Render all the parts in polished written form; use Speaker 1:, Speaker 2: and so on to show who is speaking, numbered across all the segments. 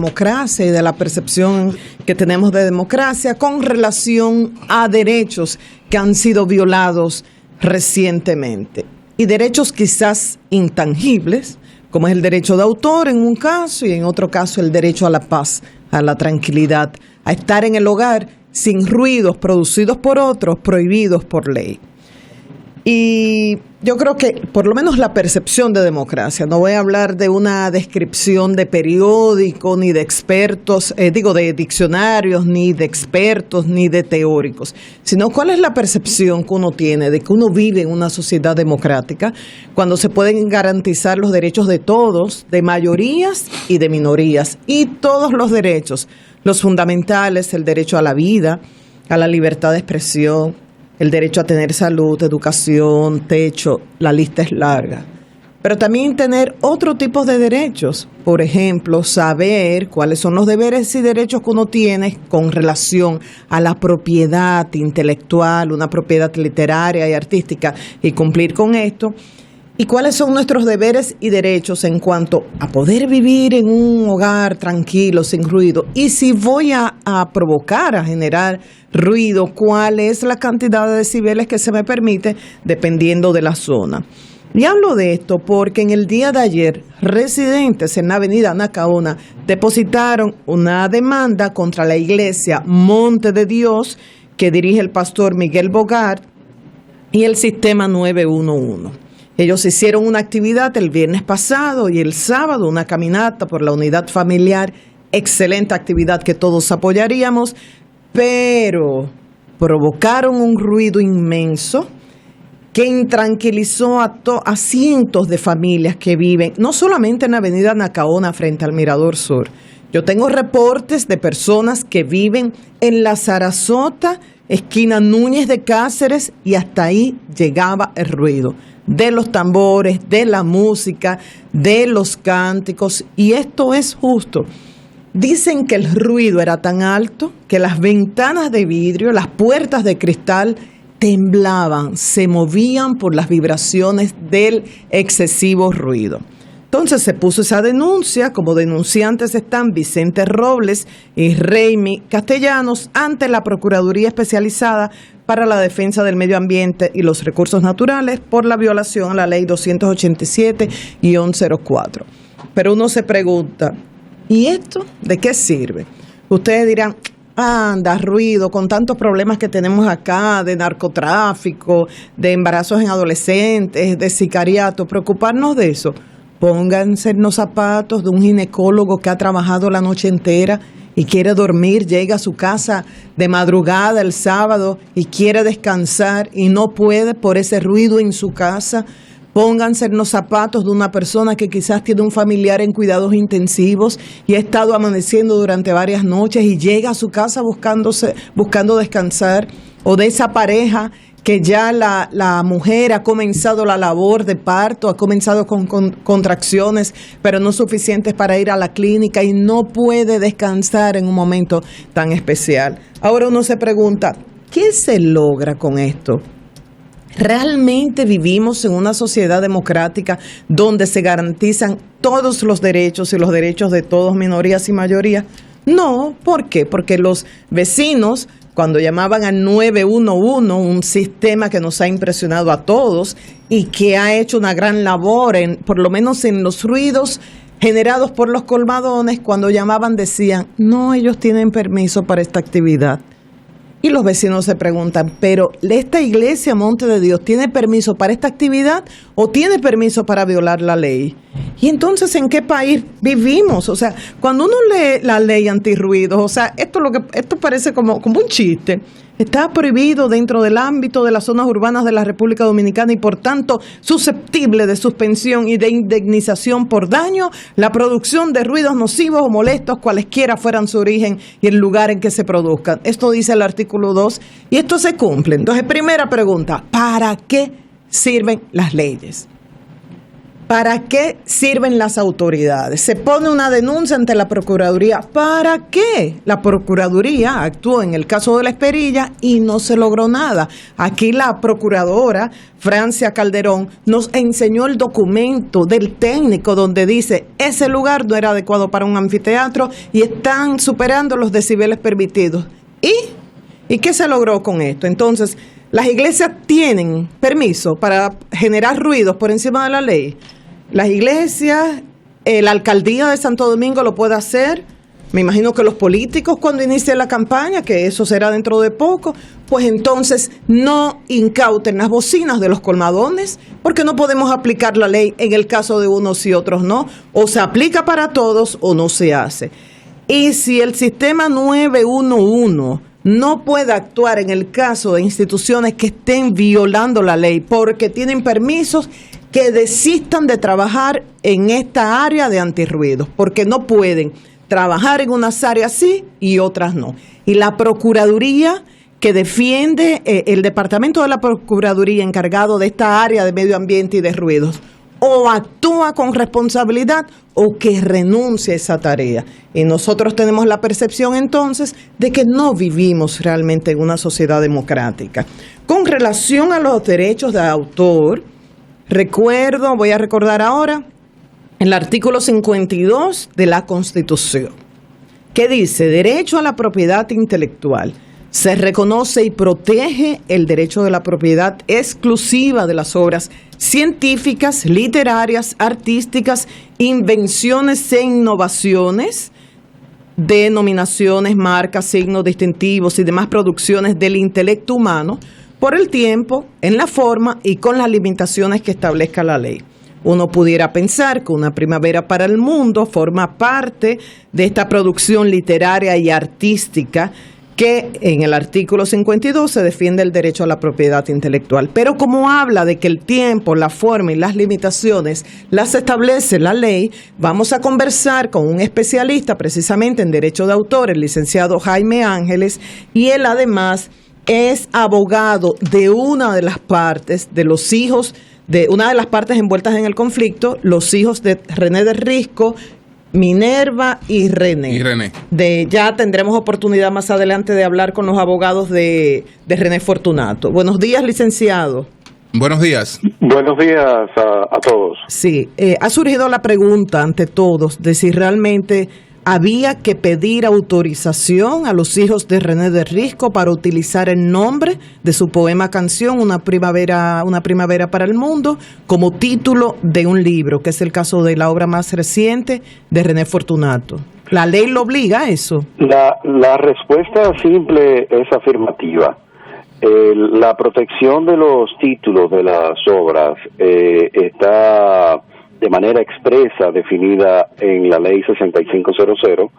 Speaker 1: Democracia y de la percepción que tenemos de democracia con relación a derechos que han sido violados recientemente. Y derechos quizás intangibles, como es el derecho de autor en un caso y en otro caso el derecho a la paz, a la tranquilidad, a estar en el hogar sin ruidos producidos por otros, prohibidos por ley. Y yo creo que por lo menos la percepción de democracia, no voy a hablar de una descripción de periódico, ni de expertos, de diccionarios, ni de expertos, ni de teóricos, sino cuál es la percepción que uno tiene de que uno vive en una sociedad democrática cuando se pueden garantizar los derechos de todos, de mayorías y de minorías, y todos los derechos, los fundamentales, el derecho a la vida, a la libertad de expresión, el derecho a tener salud, educación, techo, la lista es larga. Pero también tener otro tipo de derechos, por ejemplo, saber cuáles son los deberes y derechos que uno tiene con relación a la propiedad intelectual, una propiedad literaria y artística, y cumplir con esto. Y cuáles son nuestros deberes y derechos en cuanto a poder vivir en un hogar tranquilo, sin ruido. Y si voy a provocar, a generar ruido, cuál es la cantidad de decibeles que se me permite dependiendo de la zona. Y hablo de esto porque en el día de ayer, residentes en la avenida Anacaona depositaron una demanda contra la iglesia Monte de Dios que dirige el pastor Miguel Bogart y el sistema 911. Ellos hicieron una actividad el viernes pasado y el sábado una caminata por la unidad familiar, excelente actividad que todos apoyaríamos, pero provocaron un ruido inmenso que intranquilizó a cientos de familias que viven, no solamente en la avenida Anacaona frente al Mirador Sur. Yo tengo reportes de personas que viven en la Sarasota, esquina Núñez de Cáceres, y hasta ahí llegaba el ruido de los tambores, de la música, de los cánticos, y esto es justo. Dicen que el ruido era tan alto que las ventanas de vidrio, las puertas de cristal temblaban, se movían por las vibraciones del excesivo ruido. Entonces se puso esa denuncia, como denunciantes están Vicente Robles y Reimi Castellanos ante la Procuraduría Especializada para la Defensa del Medio Ambiente y los Recursos Naturales por la violación a la Ley 287-04. Pero uno se pregunta, ¿y esto de qué sirve? Ustedes dirán, anda, ruido, con tantos problemas que tenemos acá, de narcotráfico, de embarazos en adolescentes, de sicariato, preocuparnos de eso. Pónganse en los zapatos de un ginecólogo que ha trabajado la noche entera y quiere dormir, llega a su casa de madrugada el sábado y quiere descansar y no puede por ese ruido en su casa. Pónganse en los zapatos de una persona que quizás tiene un familiar en cuidados intensivos y ha estado amaneciendo durante varias noches y llega a su casa buscando descansar, o de esa pareja que ya la mujer ha comenzado la labor de parto, ha comenzado con contracciones, pero no suficientes para ir a la clínica y no puede descansar en un momento tan especial. Ahora uno se pregunta, ¿qué se logra con esto? ¿Realmente vivimos en una sociedad democrática donde se garantizan todos los derechos y los derechos de todos, minorías y mayorías? No, ¿por qué? Porque los vecinos, cuando llamaban al 911, un sistema que nos ha impresionado a todos y que ha hecho una gran labor, por lo menos en los ruidos generados por los colmadones, cuando llamaban decían, no, ellos tienen permiso para esta actividad. Y los vecinos se preguntan, ¿pero esta iglesia Monte de Dios tiene permiso para esta actividad o tiene permiso para violar la ley? Y entonces, ¿en qué país vivimos? O sea, cuando uno lee la ley antirruidos, o sea, esto parece como un chiste. Está prohibido dentro del ámbito de las zonas urbanas de la República Dominicana y por tanto susceptible de suspensión y de indemnización por daño la producción de ruidos nocivos o molestos cualesquiera fueran su origen y el lugar en que se produzcan. Esto dice el artículo 2 y esto se cumple. Entonces, primera pregunta, ¿para qué sirven las leyes? ¿Para qué sirven las autoridades? Se pone una denuncia ante la Procuraduría. ¿Para qué? La Procuraduría actuó en el caso de La Esperilla y no se logró nada. Aquí la procuradora, Francia Calderón, nos enseñó el documento del técnico donde dice ese lugar no era adecuado para un anfiteatro y están superando los decibeles permitidos. ¿Y qué se logró con esto? Entonces, las iglesias tienen permiso para generar ruidos por encima de la ley. Las iglesias, la alcaldía de Santo Domingo lo puede hacer. Me imagino que los políticos cuando inicien la campaña, que eso será dentro de poco, pues entonces no incauten las bocinas de los colmadones, porque no podemos aplicar la ley en el caso de unos y otros no. O se aplica para todos o no se hace. Y si el sistema 911 no puede actuar en el caso de instituciones que estén violando la ley porque tienen permisos, que desistan de trabajar en esta área de antirruidos, porque no pueden trabajar en unas áreas sí y otras no. Y la Procuraduría que defiende, el Departamento de la Procuraduría encargado de esta área de medio ambiente y de ruidos, o actúa con responsabilidad o que renuncie a esa tarea. Y nosotros tenemos la percepción entonces de que no vivimos realmente en una sociedad democrática. Con relación a los derechos de autor, voy a recordar ahora, el artículo 52 de la Constitución, que dice: derecho a la propiedad intelectual. Se reconoce y protege el derecho de la propiedad exclusiva de las obras científicas, literarias, artísticas, invenciones e innovaciones, denominaciones, marcas, signos distintivos y demás producciones del intelecto humano por el tiempo, en la forma y con las limitaciones que establezca la ley. Uno pudiera pensar que Una Primavera para el Mundo forma parte de esta producción literaria y artística que en el artículo 52 se defiende el derecho a la propiedad intelectual. Pero como habla de que el tiempo, la forma y las limitaciones las establece la ley, vamos a conversar con un especialista precisamente en derecho de autor, el licenciado Jaime Ángeles, y él además es abogado de una de las partes, de los hijos, de una de las partes envueltas en el conflicto, los hijos de René de Risco, Minerva y René. Ya tendremos oportunidad más adelante de hablar con los abogados de René Fortunato. Buenos días, licenciado.
Speaker 2: Buenos días.
Speaker 3: Buenos días a todos.
Speaker 1: Sí, ha surgido la pregunta ante todos de si realmente había que pedir autorización a los hijos de René de Risco para utilizar el nombre de su poema canción Una primavera para el mundo como título de un libro, que es el caso de la obra más reciente de René Fortunato. ¿La ley lo obliga a eso?
Speaker 3: La respuesta simple es afirmativa. La protección de los títulos de las obras está de manera expresa definida en la ley 6500,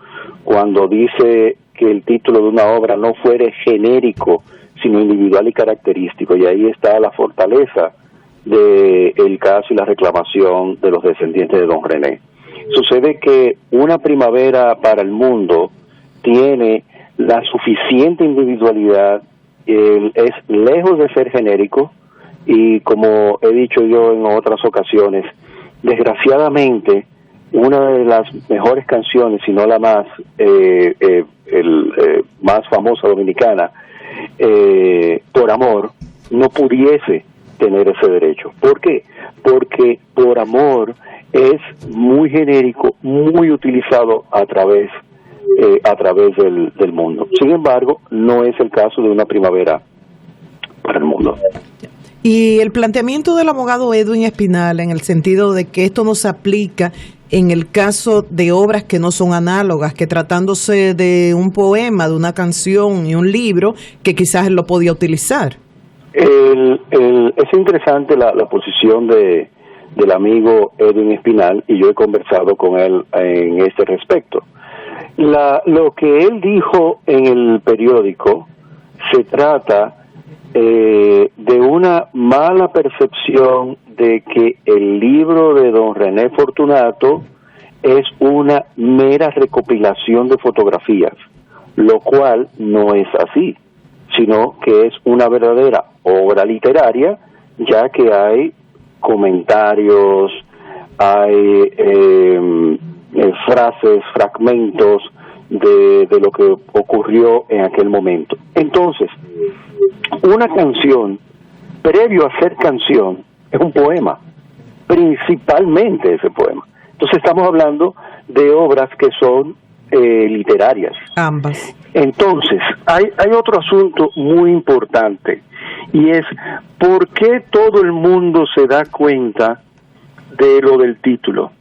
Speaker 3: cuando dice que el título de una obra no fuere genérico, sino individual y característico, y ahí está la fortaleza del caso y la reclamación de los descendientes de don René. Sucede que Una Primavera para el Mundo tiene la suficiente individualidad, es lejos de ser genérico, y como he dicho yo en otras ocasiones, desgraciadamente, una de las mejores canciones, si no la más, más famosa dominicana, Por Amor, no pudiese tener ese derecho. ¿Por qué? Porque Por Amor es muy genérico, muy utilizado a través del mundo. Sin embargo, no es el caso de Una Primavera para el Mundo.
Speaker 1: Y el planteamiento del abogado Edwin Espinal en el sentido de que esto no se aplica en el caso de obras que no son análogas, que tratándose de un poema, de una canción y un libro, que quizás él lo podía utilizar.
Speaker 3: Es interesante la posición del amigo Edwin Espinal, y yo he conversado con él en este respecto. Lo que él dijo en el periódico se trata de una mala percepción de que el libro de don René Fortunato es una mera recopilación de fotografías, lo cual no es así, sino que es una verdadera obra literaria, ya que hay comentarios, hay frases, fragmentos de lo que ocurrió en aquel momento. Entonces, una canción, previo a ser canción, es un poema, principalmente ese poema. Entonces estamos hablando de obras que son literarias.
Speaker 1: Ambas.
Speaker 3: Entonces, hay otro asunto muy importante, y es ¿por qué todo el mundo se da cuenta de lo del título?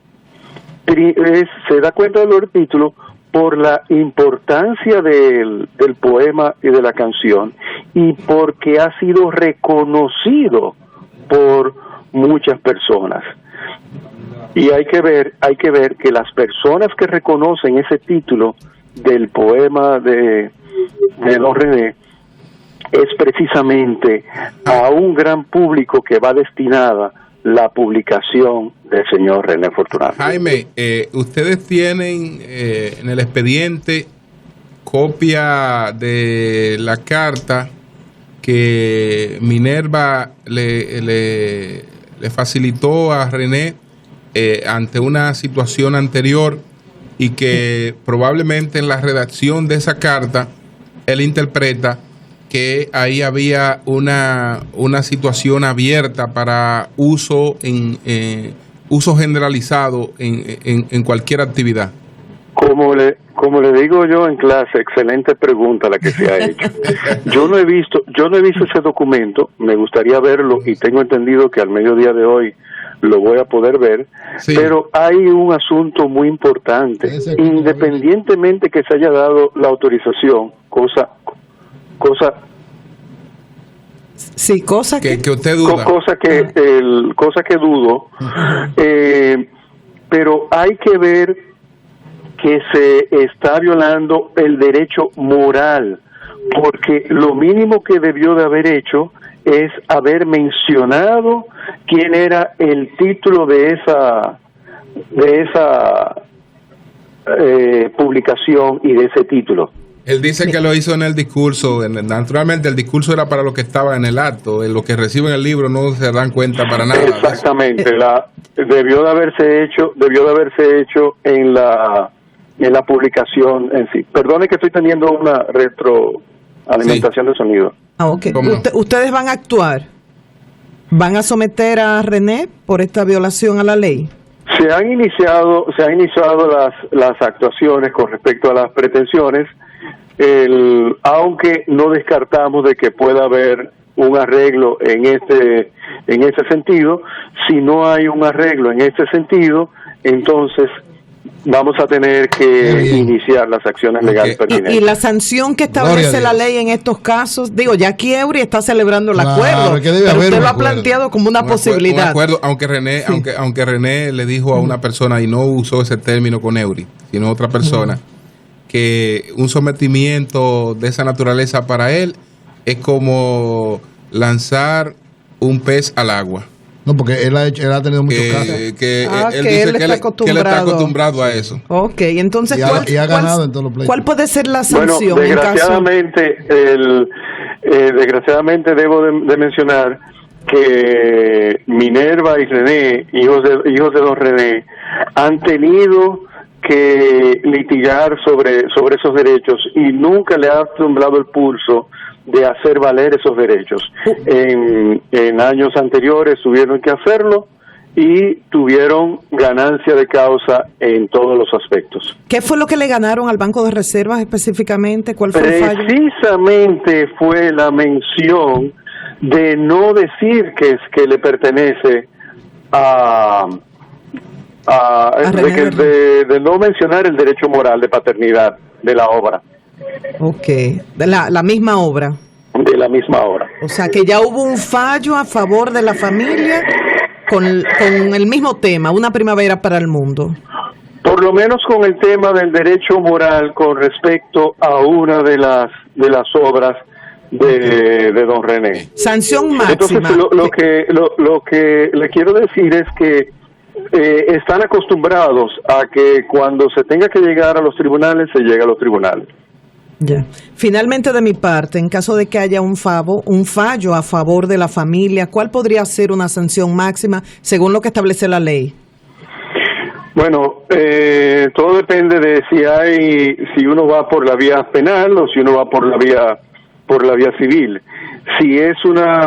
Speaker 3: Se da cuenta de lo del título por la importancia del poema y de la canción, y porque ha sido reconocido por muchas personas. Y hay que ver que las personas que reconocen ese título del poema de Don René es precisamente a un gran público que va destinada la publicación del señor René Fortunato.
Speaker 2: Jaime, ustedes tienen en el expediente copia de la carta que Minerva le facilitó a René ante una situación anterior, y que probablemente en la redacción de esa carta él interpreta que ahí había una situación abierta para uso generalizado en cualquier actividad. Como le digo yo en clase, excelente pregunta la que se ha hecho. Yo no he visto ese documento, me gustaría verlo, y tengo entendido que al mediodía de hoy lo voy a poder ver, sí. Pero hay un asunto muy importante, independientemente que se haya dado la autorización, cosa que usted duda, cosa que dudo, pero hay que ver que se está violando el derecho moral, porque lo mínimo que debió de haber hecho es haber mencionado quién era el título de esa publicación y de ese título. Él dice que lo hizo en el discurso. Naturalmente el discurso era para los que estaban en el acto. En lo que reciben el libro no se dan cuenta para nada. Exactamente. Debió de haberse hecho en la publicación en sí. Perdone que estoy teniendo una retroalimentación de sonido.
Speaker 1: Ok. ¿Ustedes van a actuar? ¿Van a someter a René por esta violación a la ley?
Speaker 3: Se han iniciado las actuaciones con respecto a las pretensiones, aunque no descartamos de que pueda haber un arreglo en ese sentido. Si no hay un arreglo en ese sentido, entonces vamos a tener que iniciar las acciones legales pertinentes.
Speaker 1: Y la sanción que establece la ley en estos casos, digo, ya aquí Eury está celebrando el acuerdo, pero usted lo ha planteado como una posibilidad. Un acuerdo, aunque René le dijo a una persona, y no usó ese término con Eury, sino otra persona, que un sometimiento de esa naturaleza para él es como lanzar un pez al agua.
Speaker 4: No, porque él ha tenido muchos casos.
Speaker 1: Él dice que él está acostumbrado a eso. Ok, entonces,
Speaker 4: y ha ganado en todos los pleitos.
Speaker 1: ¿Cuál puede ser la sanción?
Speaker 3: Bueno, desgraciadamente debo de mencionar que Minerva y René, hijos de Don René, han tenido que litigar sobre esos derechos, y nunca le ha temblado el pulso de hacer valer esos derechos. En años anteriores tuvieron que hacerlo y tuvieron ganancia de causa en todos los aspectos.
Speaker 1: ¿Qué fue lo que le ganaron al Banco de Reservas específicamente? ¿Cuál fue el fallo?
Speaker 3: Precisamente fue la mención de no decir que le pertenece de no mencionar el derecho moral de paternidad de la obra.
Speaker 1: Ok, de la misma obra.
Speaker 3: De la misma obra.
Speaker 1: O sea que ya hubo un fallo a favor de la familia con el mismo tema, Una primavera para el mundo.
Speaker 3: Por lo menos con el tema del derecho moral con respecto a una de las obras de Don René.
Speaker 1: Sanción máxima.
Speaker 3: Entonces lo que le quiero decir es que están acostumbrados a que cuando se tenga que llegar a los tribunales, se llega a los tribunales.
Speaker 1: Ya. Finalmente, de mi parte, en caso de que haya un fallo a favor de la familia, ¿cuál podría ser una sanción máxima según lo que establece la ley?
Speaker 2: Bueno, todo depende de si uno va por la vía penal o si uno va por la vía civil. Si es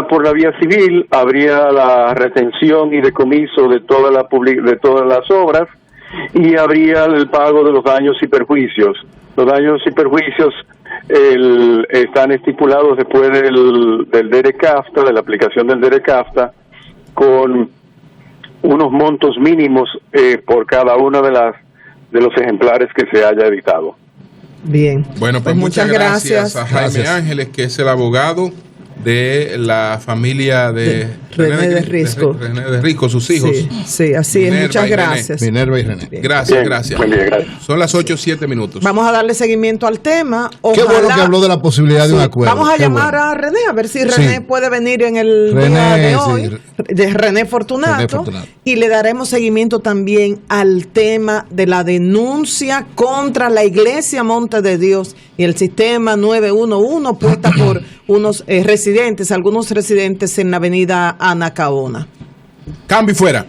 Speaker 2: por la vía civil, habría la retención y decomiso de todas las obras y habría el pago de los daños y perjuicios. Los daños y perjuicios están estipulados después del DERECAFTA, de la aplicación del DERECAFTA, con unos montos mínimos por cada uno de los ejemplares que se haya editado.
Speaker 1: Bien.
Speaker 5: Bueno, pues muchas gracias a Jaime Ángeles, que es el abogado de la familia de
Speaker 1: René de Risco.
Speaker 5: René de Risco, sus hijos.
Speaker 1: Sí, así es. Muchas gracias.
Speaker 4: Minerva y René.
Speaker 5: Gracias, gracias.
Speaker 2: Buen día, gracias.
Speaker 5: Son las 8:07 minutos.
Speaker 1: Vamos a darle seguimiento al tema.
Speaker 4: Qué bueno que habló de la posibilidad de un acuerdo.
Speaker 1: Vamos a llamar a René, a ver si René puede venir en el día de hoy, de René Fortunato, y le daremos seguimiento también al tema de la denuncia contra la Iglesia Monte de Dios y el sistema 911 puesta por algunos residentes en la avenida Anacaona.
Speaker 5: Cambio y fuera.